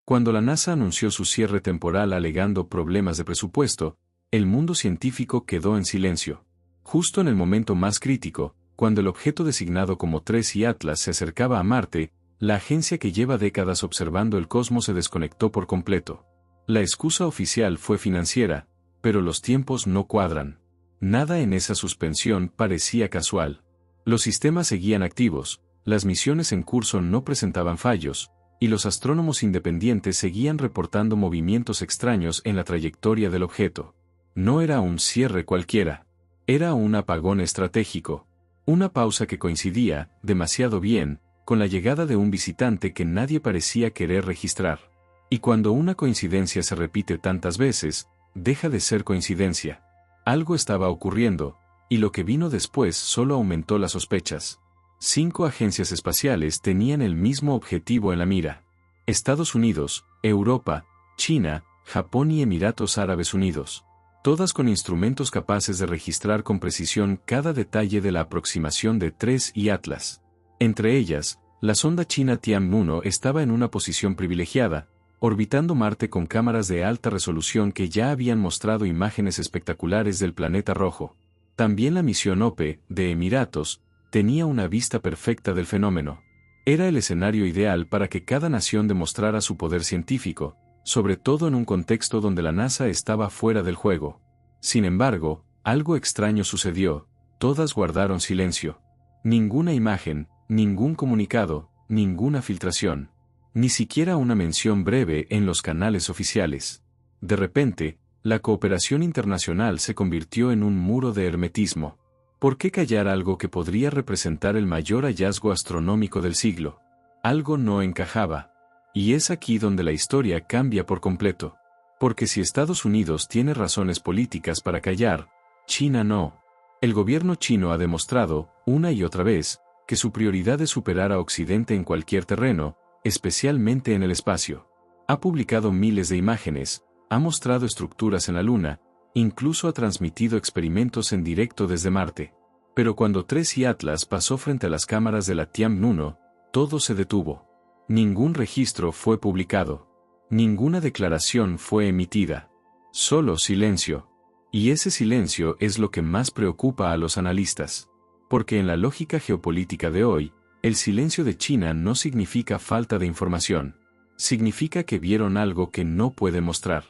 Cuando la NASA anunció su cierre temporal alegando problemas de presupuesto, el mundo científico quedó en silencio. Justo en el momento más crítico, cuando el objeto designado como 3 y Atlas se acercaba a Marte, la agencia que lleva décadas observando el cosmos se desconectó por completo. La excusa oficial fue financiera, pero los tiempos no cuadran. Nada en esa suspensión parecía casual. Los sistemas seguían activos, las misiones en curso no presentaban fallos, y los astrónomos independientes seguían reportando movimientos extraños en la trayectoria del objeto. No era un cierre cualquiera. Era un apagón estratégico. Una pausa que coincidía, demasiado bien, con la llegada de un visitante que nadie parecía querer registrar. Y cuando una coincidencia se repite tantas veces, deja de ser coincidencia. Algo estaba ocurriendo, y lo que vino después solo aumentó las sospechas. 5 agencias espaciales tenían el mismo objetivo en la mira. Estados Unidos, Europa, China, Japón y Emiratos Árabes Unidos. Todas con instrumentos capaces de registrar con precisión cada detalle de la aproximación de 3 y Atlas. Entre ellas, la sonda china Tianwen-1 estaba en una posición privilegiada, orbitando Marte con cámaras de alta resolución que ya habían mostrado imágenes espectaculares del planeta rojo. También la misión OPE, de Emiratos, tenía una vista perfecta del fenómeno. Era el escenario ideal para que cada nación demostrara su poder científico, sobre todo en un contexto donde la NASA estaba fuera del juego. Sin embargo, algo extraño sucedió, todas guardaron silencio. Ninguna imagen, ningún comunicado, ninguna filtración. Ni siquiera una mención breve en los canales oficiales. De repente, la cooperación internacional se convirtió en un muro de hermetismo. ¿Por qué callar algo que podría representar el mayor hallazgo astronómico del siglo? Algo no encajaba. Y es aquí donde la historia cambia por completo. Porque si Estados Unidos tiene razones políticas para callar, China no. El gobierno chino ha demostrado, una y otra vez, que su prioridad es superar a Occidente en cualquier terreno, especialmente en el espacio. Ha publicado miles de imágenes, ha mostrado estructuras en la Luna, incluso ha transmitido experimentos en directo desde Marte. Pero cuando 3 y Atlas pasó frente a las cámaras de la Tianwen-1, todo se detuvo. Ningún registro fue publicado. Ninguna declaración fue emitida. Solo silencio. Y ese silencio es lo que más preocupa a los analistas. Porque en la lógica geopolítica de hoy, el silencio de China no significa falta de información. Significa que vieron algo que no puede mostrar.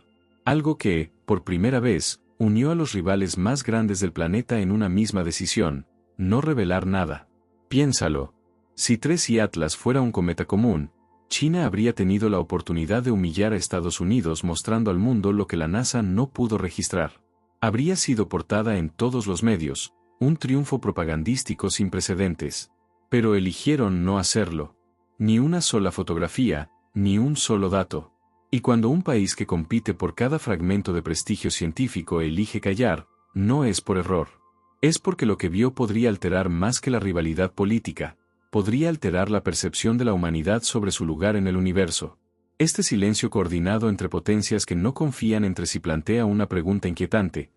Algo que, por primera vez, unió a los rivales más grandes del planeta en una misma decisión: no revelar nada. Piénsalo. Si 3 y Atlas fuera un cometa común, China habría tenido la oportunidad de humillar a Estados Unidos mostrando al mundo lo que la NASA no pudo registrar. Habría sido portada en todos los medios, un triunfo propagandístico sin precedentes. Pero eligieron no hacerlo. Ni una sola fotografía, ni un solo dato. Y cuando un país que compite por cada fragmento de prestigio científico elige callar, no es por error. Es porque lo que vio podría alterar más que la rivalidad política, podría alterar la percepción de la humanidad sobre su lugar en el universo. Este silencio coordinado entre potencias que no confían entre sí plantea una pregunta inquietante.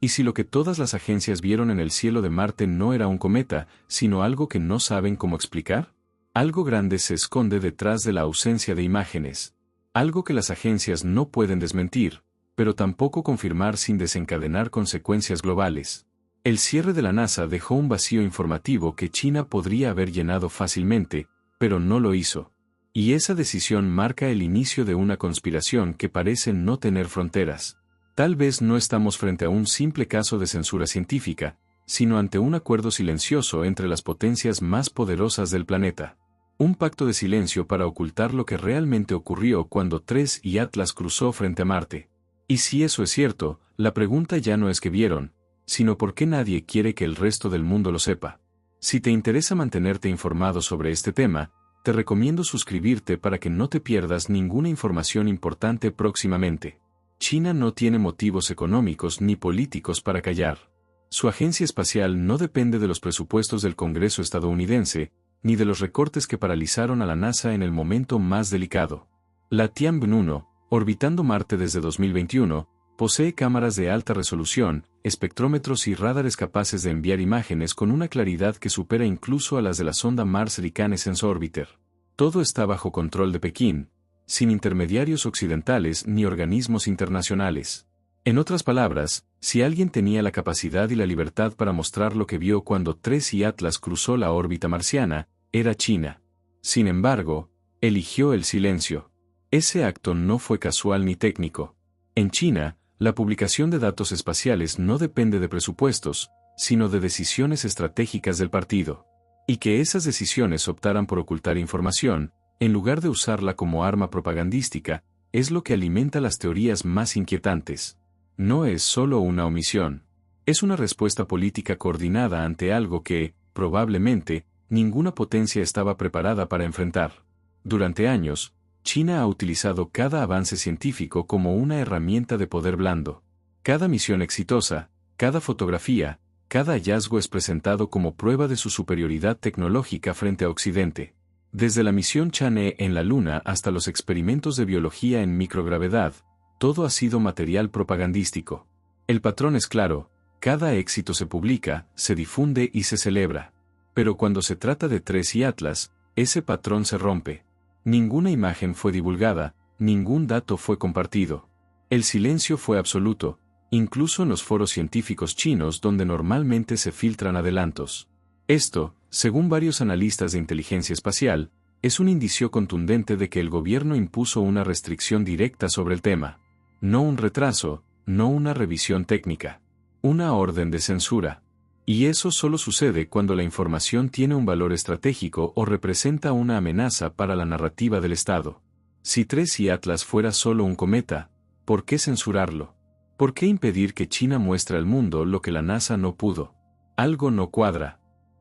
¿Y si lo que todas las agencias vieron en el cielo de Marte no era un cometa, sino algo que no saben cómo explicar? Algo grande se esconde detrás de la ausencia de imágenes. Algo que las agencias no pueden desmentir, pero tampoco confirmar sin desencadenar consecuencias globales. El cierre de la NASA dejó un vacío informativo que China podría haber llenado fácilmente, pero no lo hizo. Y esa decisión marca el inicio de una conspiración que parece no tener fronteras. Tal vez no estamos frente a un simple caso de censura científica, sino ante un acuerdo silencioso entre las potencias más poderosas del planeta. Un pacto de silencio para ocultar lo que realmente ocurrió cuando 3 y Atlas cruzó frente a Marte. Y si eso es cierto, la pregunta ya no es qué vieron, sino por qué nadie quiere que el resto del mundo lo sepa. Si te interesa mantenerte informado sobre este tema, te recomiendo suscribirte para que no te pierdas ninguna información importante próximamente. China no tiene motivos económicos ni políticos para callar. Su agencia espacial no depende de los presupuestos del Congreso estadounidense, ni de los recortes que paralizaron a la NASA en el momento más delicado. La Tianwen-1, orbitando Marte desde 2021, posee cámaras de alta resolución, espectrómetros y radares capaces de enviar imágenes con una claridad que supera incluso a las de la sonda Mars Reconnaissance Orbiter. Todo está bajo control de Pekín, sin intermediarios occidentales ni organismos internacionales. En otras palabras, si alguien tenía la capacidad y la libertad para mostrar lo que vio cuando 3 y Atlas cruzó la órbita marciana, era China. Sin embargo, eligió el silencio. Ese acto no fue casual ni técnico. En China, la publicación de datos espaciales no depende de presupuestos, sino de decisiones estratégicas del partido. Y que esas decisiones optaran por ocultar información, en lugar de usarla como arma propagandística, es lo que alimenta las teorías más inquietantes. No es solo una omisión. Es una respuesta política coordinada ante algo que, probablemente, ninguna potencia estaba preparada para enfrentar. Durante años, China ha utilizado cada avance científico como una herramienta de poder blando. Cada misión exitosa, cada fotografía, cada hallazgo es presentado como prueba de su superioridad tecnológica frente a Occidente. Desde la misión Chang'e en la Luna hasta los experimentos de biología en microgravedad, todo ha sido material propagandístico. El patrón es claro, cada éxito se publica, se difunde y se celebra. Pero cuando se trata de 3 y Atlas, ese patrón se rompe. Ninguna imagen fue divulgada, ningún dato fue compartido. El silencio fue absoluto, incluso en los foros científicos chinos donde normalmente se filtran adelantos. Esto, según varios analistas de inteligencia espacial, es un indicio contundente de que el gobierno impuso una restricción directa sobre el tema. No un retraso, no una revisión técnica. Una orden de censura. Y eso solo sucede cuando la información tiene un valor estratégico o representa una amenaza para la narrativa del Estado. Si 3 y Atlas fuera solo un cometa, ¿por qué censurarlo? ¿Por qué impedir que China muestre al mundo lo que la NASA no pudo? Algo no cuadra.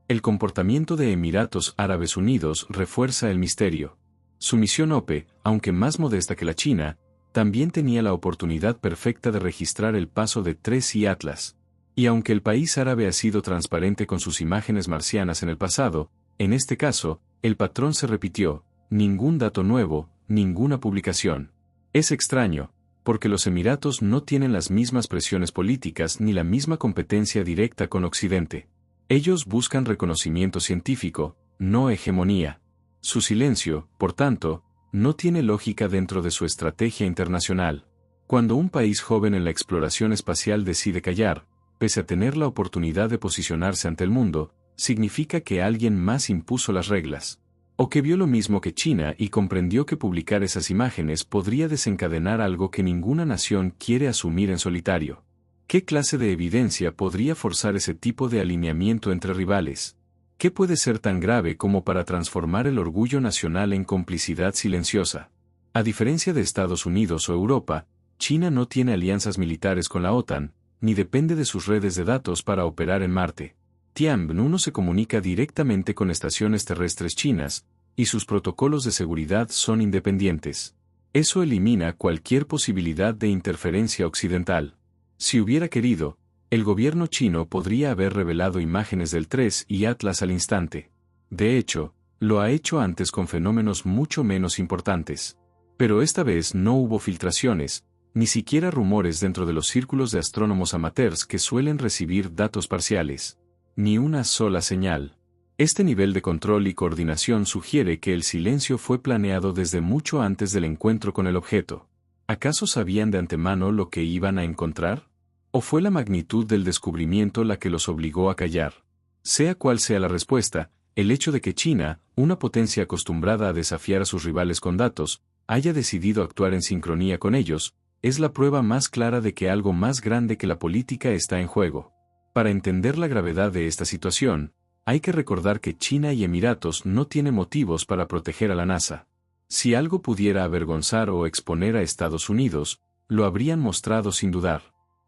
El comportamiento de Emiratos Árabes Unidos refuerza el misterio. Su misión OPE, aunque más modesta que la China, también tenía la oportunidad perfecta de registrar el paso de 3 y Atlas. Y aunque el país árabe ha sido transparente con sus imágenes marcianas en el pasado, en este caso, el patrón se repitió, ningún dato nuevo, ninguna publicación. Es extraño, porque los Emiratos no tienen las mismas presiones políticas ni la misma competencia directa con Occidente. Ellos buscan reconocimiento científico, no hegemonía. Su silencio, por tanto, no tiene lógica dentro de su estrategia internacional. Cuando un país joven en la exploración espacial decide callar, pese a tener la oportunidad de posicionarse ante el mundo, significa que alguien más impuso las reglas. O que vio lo mismo que China y comprendió que publicar esas imágenes podría desencadenar algo que ninguna nación quiere asumir en solitario. ¿Qué clase de evidencia podría forzar ese tipo de alineamiento entre rivales? ¿Qué puede ser tan grave como para transformar el orgullo nacional en complicidad silenciosa? A diferencia de Estados Unidos o Europa, China no tiene alianzas militares con la OTAN, ni depende de sus redes de datos para operar en Marte. Tianwen-1 se comunica directamente con estaciones terrestres chinas, y sus protocolos de seguridad son independientes. Eso elimina cualquier posibilidad de interferencia occidental. Si hubiera querido, el gobierno chino podría haber revelado imágenes del 3 y Atlas al instante. De hecho, lo ha hecho antes con fenómenos mucho menos importantes. Pero esta vez no hubo filtraciones, ni siquiera rumores dentro de los círculos de astrónomos amateurs que suelen recibir datos parciales. Ni una sola señal. Este nivel de control y coordinación sugiere que el silencio fue planeado desde mucho antes del encuentro con el objeto. ¿Acaso sabían de antemano lo que iban a encontrar? ¿O fue la magnitud del descubrimiento la que los obligó a callar? Sea cual sea la respuesta, el hecho de que China, una potencia acostumbrada a desafiar a sus rivales con datos, haya decidido actuar en sincronía con ellos, es la prueba más clara de que algo más grande que la política está en juego. Para entender la gravedad de esta situación, hay que recordar que China y Emiratos no tienen motivos para proteger a la NASA. Si algo pudiera avergonzar o exponer a Estados Unidos, lo habrían mostrado sin dudar.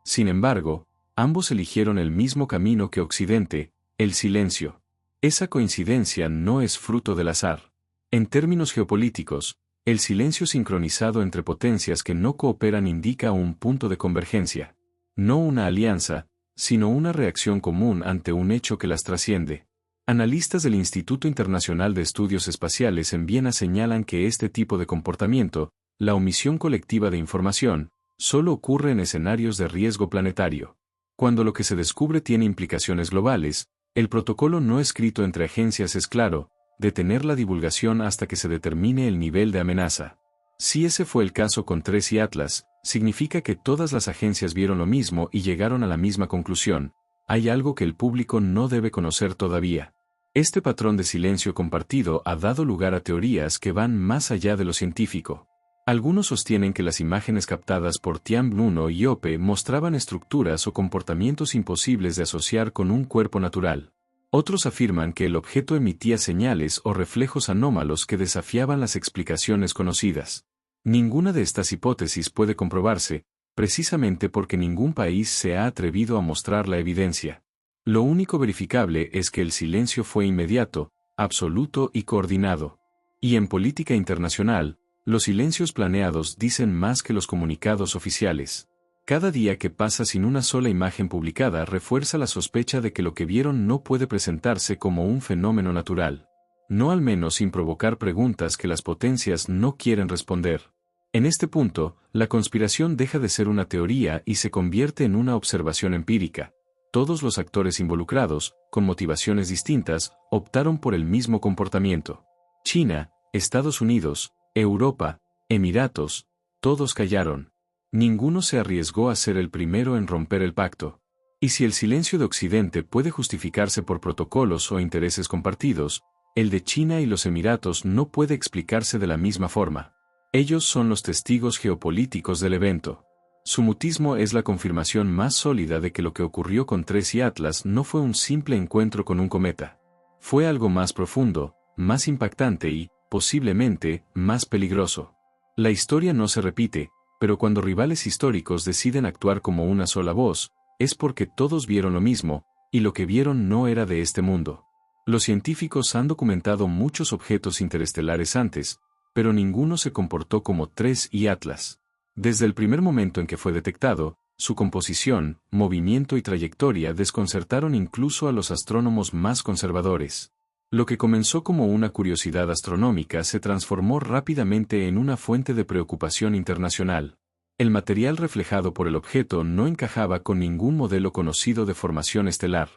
Sin embargo, ambos eligieron el mismo camino que Occidente, el silencio. Esa coincidencia no es fruto del azar. En términos geopolíticos, el silencio sincronizado entre potencias que no cooperan indica un punto de convergencia. No una alianza, sino una reacción común ante un hecho que las trasciende. Analistas del Instituto Internacional de Estudios Espaciales en Viena señalan que este tipo de comportamiento, la omisión colectiva de información, solo ocurre en escenarios de riesgo planetario. Cuando lo que se descubre tiene implicaciones globales, el protocolo no escrito entre agencias es claro: detener la divulgación hasta que se determine el nivel de amenaza. Si ese fue el caso con 3 y Atlas, significa que todas las agencias vieron lo mismo y llegaron a la misma conclusión. Hay algo que el público no debe conocer todavía. Este patrón de silencio compartido ha dado lugar a teorías que van más allá de lo científico. Algunos sostienen que las imágenes captadas por Tian-1 y Ope mostraban estructuras o comportamientos imposibles de asociar con un cuerpo natural. Otros afirman que el objeto emitía señales o reflejos anómalos que desafiaban las explicaciones conocidas. Ninguna de estas hipótesis puede comprobarse, precisamente porque ningún país se ha atrevido a mostrar la evidencia. Lo único verificable es que el silencio fue inmediato, absoluto y coordinado. Y en política internacional, los silencios planeados dicen más que los comunicados oficiales. Cada día que pasa sin una sola imagen publicada refuerza la sospecha de que lo que vieron no puede presentarse como un fenómeno natural. No al menos sin provocar preguntas que las potencias no quieren responder. En este punto, la conspiración deja de ser una teoría y se convierte en una observación empírica. Todos los actores involucrados, con motivaciones distintas, optaron por el mismo comportamiento. China, Estados Unidos, Europa, Emiratos, todos callaron. Ninguno se arriesgó a ser el primero en romper el pacto. Y si el silencio de Occidente puede justificarse por protocolos o intereses compartidos, el de China y los Emiratos no puede explicarse de la misma forma. Ellos son los testigos geopolíticos del evento. Su mutismo es la confirmación más sólida de que lo que ocurrió con 3 y Atlas no fue un simple encuentro con un cometa. Fue algo más profundo, más impactante y, posiblemente, más peligroso. La historia no se repite, pero cuando rivales históricos deciden actuar como una sola voz, es porque todos vieron lo mismo, y lo que vieron no era de este mundo. Los científicos han documentado muchos objetos interestelares antes, pero ninguno se comportó como 3 y Atlas. Desde el primer momento en que fue detectado, su composición, movimiento y trayectoria desconcertaron incluso a los astrónomos más conservadores. Lo que comenzó como una curiosidad astronómica se transformó rápidamente en una fuente de preocupación internacional. El material reflejado por el objeto no encajaba con ningún modelo conocido de formación estelar.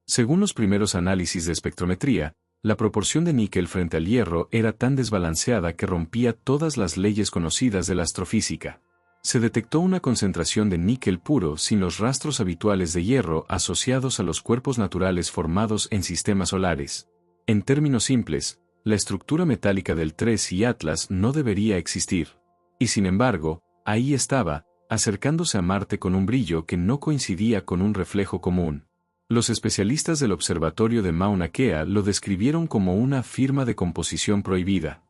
Según los primeros análisis de espectrometría, la proporción de níquel frente al hierro era tan desbalanceada que rompía todas las leyes conocidas de la astrofísica. Se detectó una concentración de níquel puro sin los rastros habituales de hierro asociados a los cuerpos naturales formados en sistemas solares. En términos simples, la estructura metálica del 3 y Atlas no debería existir. Y sin embargo, ahí estaba, acercándose a Marte con un brillo que no coincidía con un reflejo común. Los especialistas del observatorio de Mauna Kea lo describieron como una firma de composición prohibida.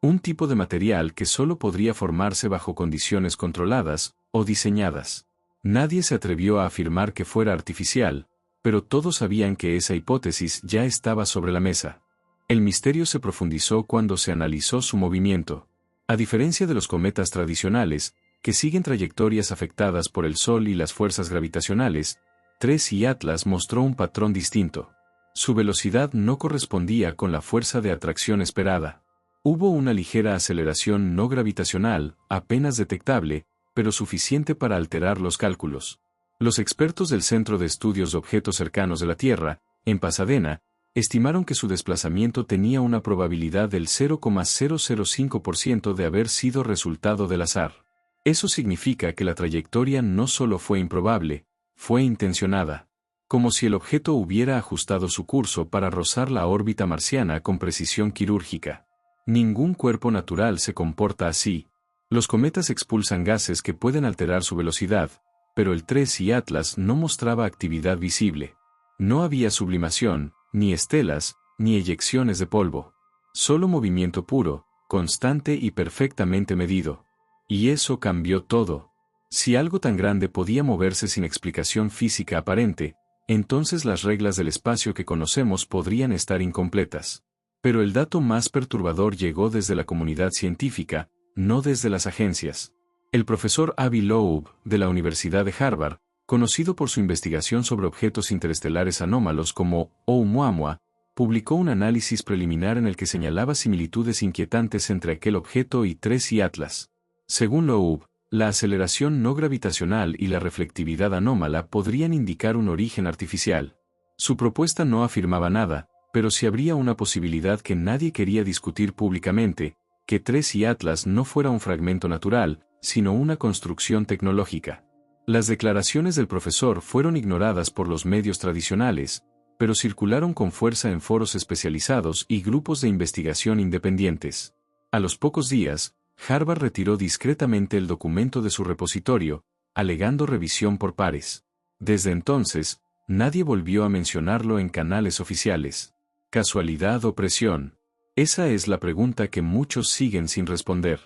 Un tipo de material que solo podría formarse bajo condiciones controladas o diseñadas. Nadie se atrevió a afirmar que fuera artificial, pero todos sabían que esa hipótesis ya estaba sobre la mesa. El misterio se profundizó cuando se analizó su movimiento. A diferencia de los cometas tradicionales, que siguen trayectorias afectadas por el Sol y las fuerzas gravitacionales, 3 y Atlas mostró un patrón distinto. Su velocidad no correspondía con la fuerza de atracción esperada. Hubo una ligera aceleración no gravitacional, apenas detectable, pero suficiente para alterar los cálculos. Los expertos del Centro de Estudios de Objetos Cercanos de la Tierra, en Pasadena, estimaron que su desplazamiento tenía una probabilidad del 0,005% de haber sido resultado del azar. Eso significa que la trayectoria no solo fue improbable, fue intencionada. Como si el objeto hubiera ajustado su curso para rozar la órbita marciana con precisión quirúrgica. Ningún cuerpo natural se comporta así. Los cometas expulsan gases que pueden alterar su velocidad, pero el 3 y Atlas no mostraba actividad visible. No había sublimación, ni estelas, ni eyecciones de polvo. Solo movimiento puro, constante y perfectamente medido. Y eso cambió todo. Si algo tan grande podía moverse sin explicación física aparente, entonces las reglas del espacio que conocemos podrían estar incompletas. Pero el dato más perturbador llegó desde la comunidad científica, no desde las agencias. El profesor Avi Loeb, de la Universidad de Harvard, conocido por su investigación sobre objetos interestelares anómalos como Oumuamua, publicó un análisis preliminar en el que señalaba similitudes inquietantes entre aquel objeto y 3 y Atlas. Según Loeb, la aceleración no gravitacional y la reflectividad anómala podrían indicar un origen artificial. Su propuesta no afirmaba nada, pero sí habría una posibilidad que nadie quería discutir públicamente, que 3 y Atlas no fuera un fragmento natural, sino una construcción tecnológica. Las declaraciones del profesor fueron ignoradas por los medios tradicionales, pero circularon con fuerza en foros especializados y grupos de investigación independientes. A los pocos días, Harvard retiró discretamente el documento de su repositorio, alegando revisión por pares. Desde entonces, nadie volvió a mencionarlo en canales oficiales. ¿Casualidad o presión? Esa es la pregunta que muchos siguen sin responder.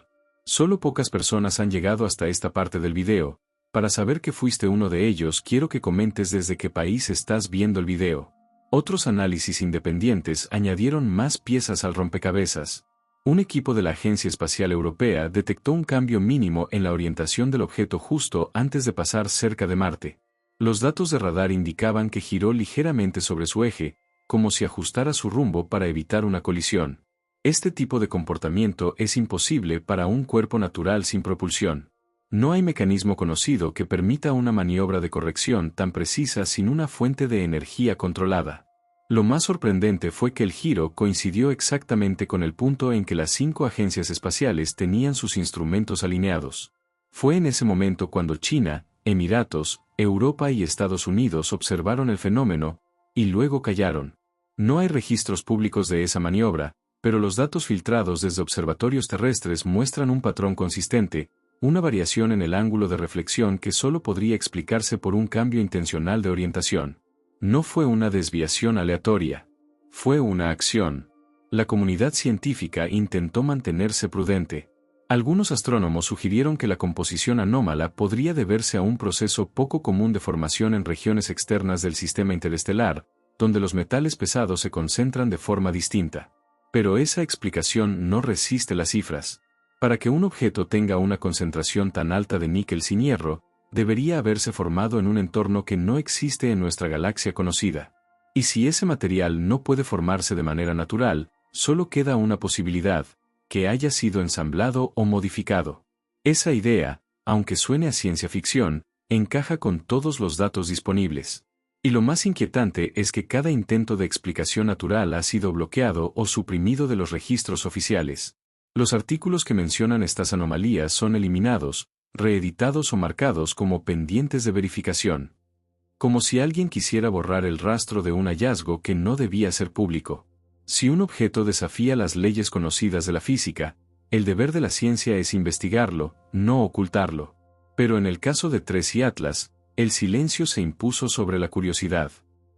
Solo pocas personas han llegado hasta esta parte del video. Para saber que fuiste uno de ellos, quiero que comentes desde qué país estás viendo el video. Otros análisis independientes añadieron más piezas al rompecabezas. Un equipo de la Agencia Espacial Europea detectó un cambio mínimo en la orientación del objeto justo antes de pasar cerca de Marte. Los datos de radar indicaban que giró ligeramente sobre su eje, como si ajustara su rumbo para evitar una colisión. Este tipo de comportamiento es imposible para un cuerpo natural sin propulsión. No hay mecanismo conocido que permita una maniobra de corrección tan precisa sin una fuente de energía controlada. Lo más sorprendente fue que el giro coincidió exactamente con el punto en que las 5 agencias espaciales tenían sus instrumentos alineados. Fue en ese momento cuando China, Emiratos, Europa y Estados Unidos observaron el fenómeno, y luego callaron. No hay registros públicos de esa maniobra, pero los datos filtrados desde observatorios terrestres muestran un patrón consistente, una variación en el ángulo de reflexión que solo podría explicarse por un cambio intencional de orientación. No fue una desviación aleatoria. Fue una acción. La comunidad científica intentó mantenerse prudente. Algunos astrónomos sugirieron que la composición anómala podría deberse a un proceso poco común de formación en regiones externas del sistema interestelar, donde los metales pesados se concentran de forma distinta. Pero esa explicación no resiste las cifras. Para que un objeto tenga una concentración tan alta de níquel sin hierro, debería haberse formado en un entorno que no existe en nuestra galaxia conocida. Y si ese material no puede formarse de manera natural, solo queda una posibilidad, que haya sido ensamblado o modificado. Esa idea, aunque suene a ciencia ficción, encaja con todos los datos disponibles. Y lo más inquietante es que cada intento de explicación natural ha sido bloqueado o suprimido de los registros oficiales. Los artículos que mencionan estas anomalías son eliminados, reeditados o marcados como pendientes de verificación. Como si alguien quisiera borrar el rastro de un hallazgo que no debía ser público. Si un objeto desafía las leyes conocidas de la física, el deber de la ciencia es investigarlo, no ocultarlo. Pero en el caso de 3 y Atlas, el silencio se impuso sobre la curiosidad.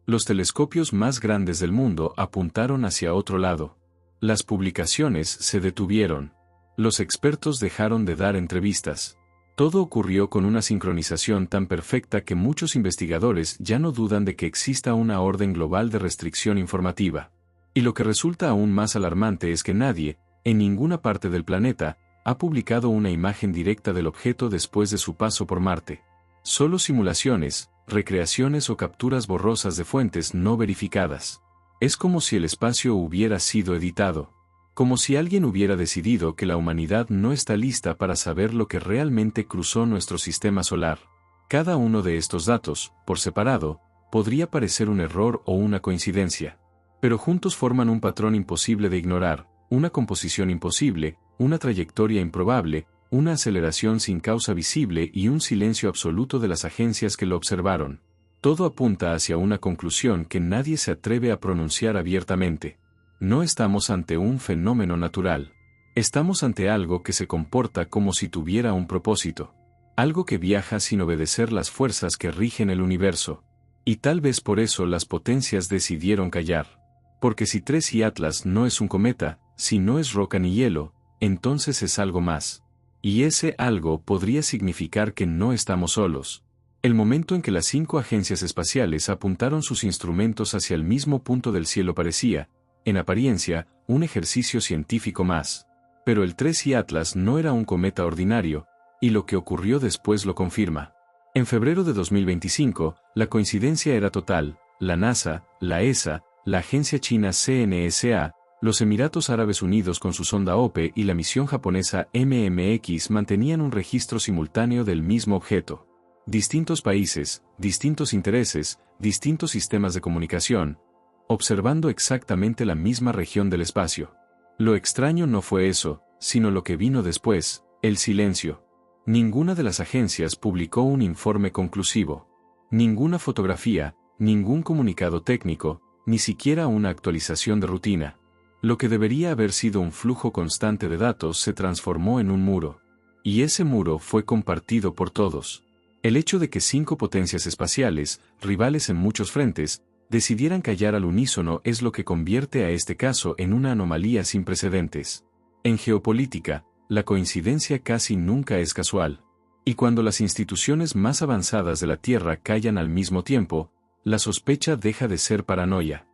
Los telescopios más grandes del mundo apuntaron hacia otro lado. Las publicaciones se detuvieron. Los expertos dejaron de dar entrevistas. Todo ocurrió con una sincronización tan perfecta que muchos investigadores ya no dudan de que exista una orden global de restricción informativa. Y lo que resulta aún más alarmante es que nadie, en ninguna parte del planeta, ha publicado una imagen directa del objeto después de su paso por Marte. Solo simulaciones, recreaciones o capturas borrosas de fuentes no verificadas. Es como si el espacio hubiera sido editado. Como si alguien hubiera decidido que la humanidad no está lista para saber lo que realmente cruzó nuestro sistema solar. Cada uno de estos datos, por separado, podría parecer un error o una coincidencia. Pero juntos forman un patrón imposible de ignorar, una composición imposible, una trayectoria improbable, una aceleración sin causa visible y un silencio absoluto de las agencias que lo observaron. Todo apunta hacia una conclusión que nadie se atreve a pronunciar abiertamente. No estamos ante un fenómeno natural. Estamos ante algo que se comporta como si tuviera un propósito. Algo que viaja sin obedecer las fuerzas que rigen el universo. Y tal vez por eso las potencias decidieron callar. Porque si 3 y Atlas no es un cometa, si no es roca ni hielo, entonces es algo más. Y ese algo podría significar que no estamos solos. El momento en que las 5 agencias espaciales apuntaron sus instrumentos hacia el mismo punto del cielo parecía, en apariencia, un ejercicio científico más. Pero el 3 y Atlas no era un cometa ordinario, y lo que ocurrió después lo confirma. En febrero de 2025, la coincidencia era total. La NASA, la ESA, la agencia china CNSA, los Emiratos Árabes Unidos con su sonda OPE y la misión japonesa MMX mantenían un registro simultáneo del mismo objeto. Distintos países, distintos intereses, distintos sistemas de comunicación, observando exactamente la misma región del espacio. Lo extraño no fue eso, sino lo que vino después, el silencio. Ninguna de las agencias publicó un informe conclusivo. Ninguna fotografía, ningún comunicado técnico, ni siquiera una actualización de rutina. Lo que debería haber sido un flujo constante de datos se transformó en un muro. Y ese muro fue compartido por todos. El hecho de que 5 potencias espaciales, rivales en muchos frentes, decidieran callar al unísono es lo que convierte a este caso en una anomalía sin precedentes. En geopolítica, la coincidencia casi nunca es casual. Y cuando las instituciones más avanzadas de la Tierra callan al mismo tiempo, la sospecha deja de ser paranoia.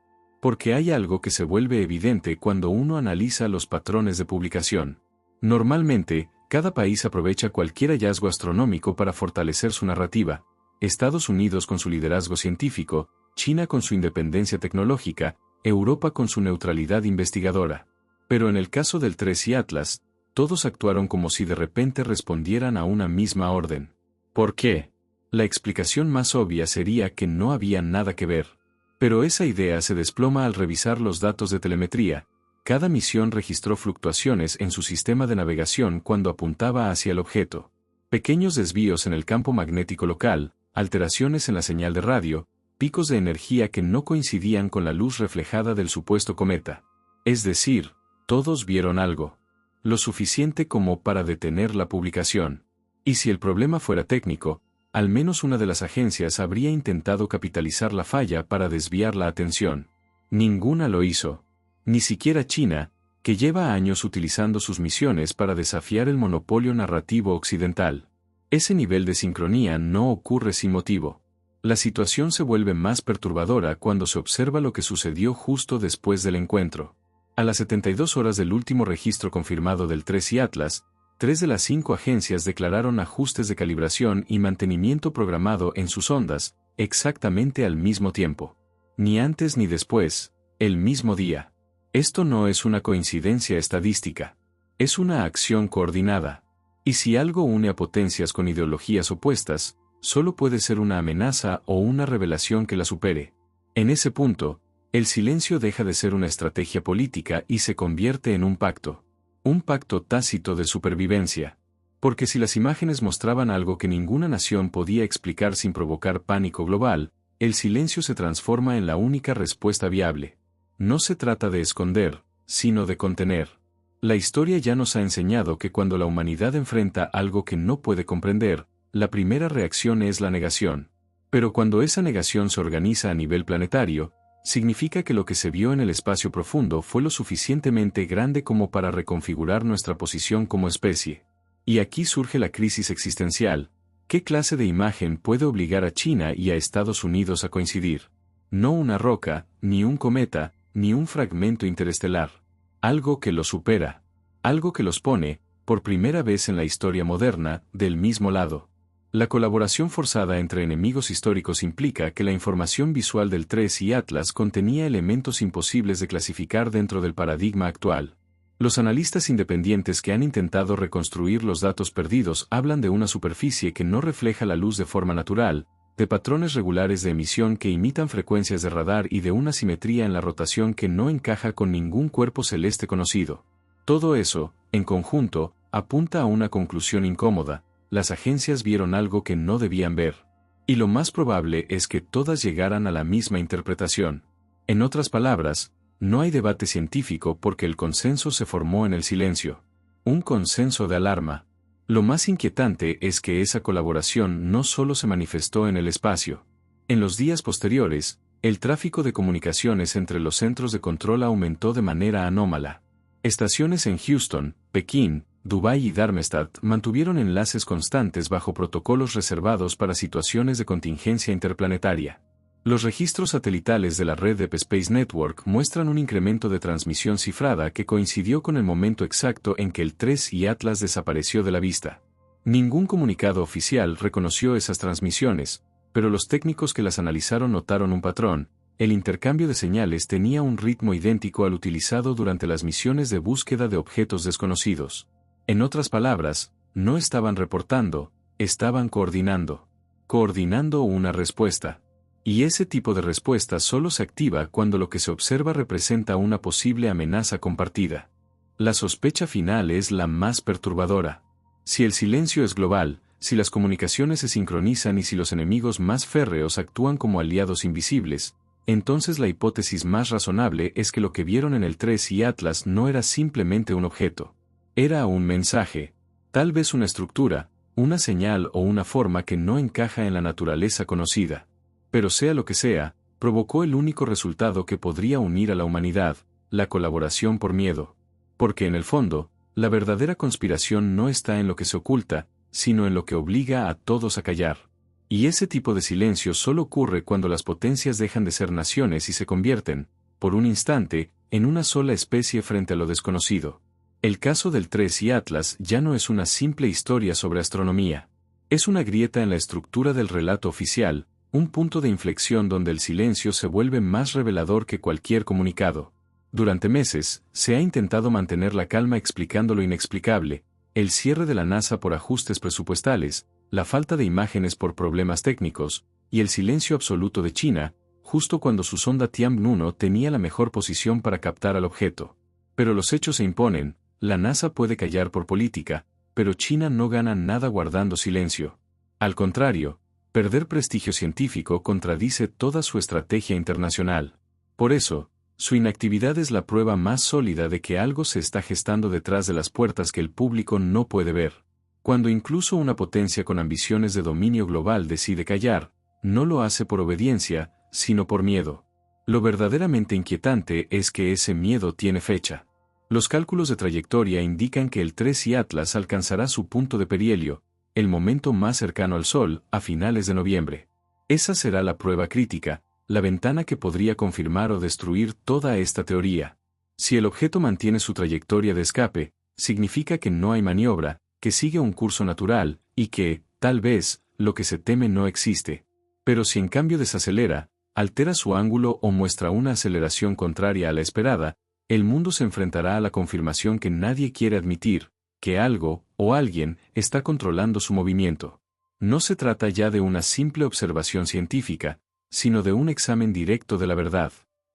Porque hay algo que se vuelve evidente cuando uno analiza los patrones de publicación. Normalmente, cada país aprovecha cualquier hallazgo astronómico para fortalecer su narrativa. Estados Unidos con su liderazgo científico, China con su independencia tecnológica, Europa con su neutralidad investigadora. Pero en el caso del 3 y Atlas, todos actuaron como si de repente respondieran a una misma orden. ¿Por qué? La explicación más obvia sería que no había nada que ver. Pero esa idea se desploma al revisar los datos de telemetría. Cada misión registró fluctuaciones en su sistema de navegación cuando apuntaba hacia el objeto. Pequeños desvíos en el campo magnético local, alteraciones en la señal de radio, picos de energía que no coincidían con la luz reflejada del supuesto cometa. Es decir, todos vieron algo. Lo suficiente como para detener la publicación. Y si el problema fuera técnico, al menos una de las agencias habría intentado capitalizar la falla para desviar la atención. Ninguna lo hizo. Ni siquiera China, que lleva años utilizando sus misiones para desafiar el monopolio narrativo occidental. Ese nivel de sincronía no ocurre sin motivo. La situación se vuelve más perturbadora cuando se observa lo que sucedió justo después del encuentro. A las 72 horas del último registro confirmado del 3 y Atlas, 3 de las 5 agencias declararon ajustes de calibración y mantenimiento programado en sus ondas, exactamente al mismo tiempo. Ni antes ni después, el mismo día. Esto no es una coincidencia estadística. Es una acción coordinada. Y si algo une a potencias con ideologías opuestas, solo puede ser una amenaza o una revelación que la supere. En ese punto, el silencio deja de ser una estrategia política y se convierte en un pacto. Un pacto tácito de supervivencia. Porque si las imágenes mostraban algo que ninguna nación podía explicar sin provocar pánico global, el silencio se transforma en la única respuesta viable. No se trata de esconder, sino de contener. La historia ya nos ha enseñado que cuando la humanidad enfrenta algo que no puede comprender, la primera reacción es la negación. Pero cuando esa negación se organiza a nivel planetario, significa que lo que se vio en el espacio profundo fue lo suficientemente grande como para reconfigurar nuestra posición como especie. Y aquí surge la crisis existencial. ¿Qué clase de imagen puede obligar a China y a Estados Unidos a coincidir? No una roca, ni un cometa, ni un fragmento interestelar. Algo que los supera. Algo que los pone, por primera vez en la historia moderna, del mismo lado. La colaboración forzada entre enemigos históricos implica que la información visual del 3 y Atlas contenía elementos imposibles de clasificar dentro del paradigma actual. Los analistas independientes que han intentado reconstruir los datos perdidos hablan de una superficie que no refleja la luz de forma natural, de patrones regulares de emisión que imitan frecuencias de radar y de una simetría en la rotación que no encaja con ningún cuerpo celeste conocido. Todo eso, en conjunto, apunta a una conclusión incómoda: las agencias vieron algo que no debían ver. Y lo más probable es que todas llegaran a la misma interpretación. En otras palabras, no hay debate científico porque el consenso se formó en el silencio. Un consenso de alarma. Lo más inquietante es que esa colaboración no solo se manifestó en el espacio. En los días posteriores, el tráfico de comunicaciones entre los centros de control aumentó de manera anómala. Estaciones en Houston, Pekín, Dubái y Darmstadt mantuvieron enlaces constantes bajo protocolos reservados para situaciones de contingencia interplanetaria. Los registros satelitales de la red Deep Space Network muestran un incremento de transmisión cifrada que coincidió con el momento exacto en que el 3 y Atlas desapareció de la vista. Ningún comunicado oficial reconoció esas transmisiones, pero los técnicos que las analizaron notaron un patrón: el intercambio de señales tenía un ritmo idéntico al utilizado durante las misiones de búsqueda de objetos desconocidos. En otras palabras, no estaban reportando, estaban coordinando. Coordinando una respuesta. Y ese tipo de respuesta solo se activa cuando lo que se observa representa una posible amenaza compartida. La sospecha final es la más perturbadora. Si el silencio es global, si las comunicaciones se sincronizan y si los enemigos más férreos actúan como aliados invisibles, entonces la hipótesis más razonable es que lo que vieron en el 3 y Atlas no era simplemente un objeto. Era un mensaje, tal vez una estructura, una señal o una forma que no encaja en la naturaleza conocida. Pero sea lo que sea, provocó el único resultado que podría unir a la humanidad, la colaboración por miedo. Porque en el fondo, la verdadera conspiración no está en lo que se oculta, sino en lo que obliga a todos a callar. Y ese tipo de silencio solo ocurre cuando las potencias dejan de ser naciones y se convierten, por un instante, en una sola especie frente a lo desconocido. El caso del 3 y Atlas ya no es una simple historia sobre astronomía. Es una grieta en la estructura del relato oficial, un punto de inflexión donde el silencio se vuelve más revelador que cualquier comunicado. Durante meses, se ha intentado mantener la calma explicando lo inexplicable, el cierre de la NASA por ajustes presupuestales, la falta de imágenes por problemas técnicos, y el silencio absoluto de China, justo cuando su sonda Tianwen-1 tenía la mejor posición para captar al objeto. Pero los hechos se imponen, la NASA puede callar por política, pero China no gana nada guardando silencio. Al contrario, perder prestigio científico contradice toda su estrategia internacional. Por eso, su inactividad es la prueba más sólida de que algo se está gestando detrás de las puertas que el público no puede ver. Cuando incluso una potencia con ambiciones de dominio global decide callar, no lo hace por obediencia, sino por miedo. Lo verdaderamente inquietante es que ese miedo tiene fecha. Los cálculos de trayectoria indican que el 3 y Atlas alcanzará su punto de perihelio, el momento más cercano al Sol, a finales de noviembre. Esa será la prueba crítica, la ventana que podría confirmar o destruir toda esta teoría. Si el objeto mantiene su trayectoria de escape, significa que no hay maniobra, que sigue un curso natural, y que, tal vez, lo que se teme no existe. Pero si en cambio desacelera, altera su ángulo o muestra una aceleración contraria a la esperada, el mundo se enfrentará a la confirmación que nadie quiere admitir, que algo, o alguien, está controlando su movimiento. No se trata ya de una simple observación científica, sino de un examen directo de la verdad.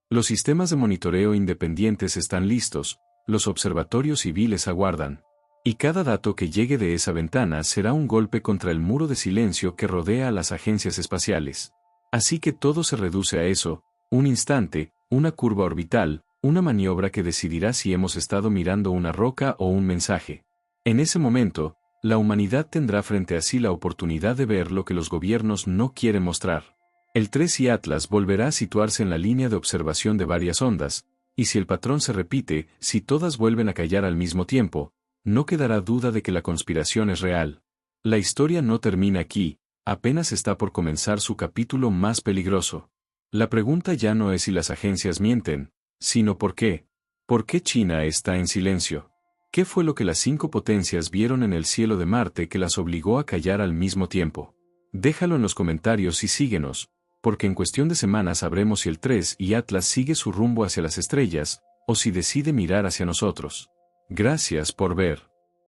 Los sistemas de monitoreo independientes están listos, los observatorios civiles aguardan. Y cada dato que llegue de esa ventana será un golpe contra el muro de silencio que rodea a las agencias espaciales. Así que todo se reduce a eso, un instante, una curva orbital, una maniobra que decidirá si hemos estado mirando una roca o un mensaje. En ese momento, la humanidad tendrá frente a sí la oportunidad de ver lo que los gobiernos no quieren mostrar. El 3 y Atlas volverá a situarse en la línea de observación de varias ondas, y si el patrón se repite, si todas vuelven a callar al mismo tiempo, no quedará duda de que la conspiración es real. La historia no termina aquí, apenas está por comenzar su capítulo más peligroso. La pregunta ya no es si las agencias mienten, sino por qué. ¿Por qué China está en silencio? ¿Qué fue lo que las 5 potencias vieron en el cielo de Marte que las obligó a callar al mismo tiempo? Déjalo en los comentarios y síguenos, porque en cuestión de semanas sabremos si el 3 y Atlas sigue su rumbo hacia las estrellas, o si decide mirar hacia nosotros. Gracias por ver.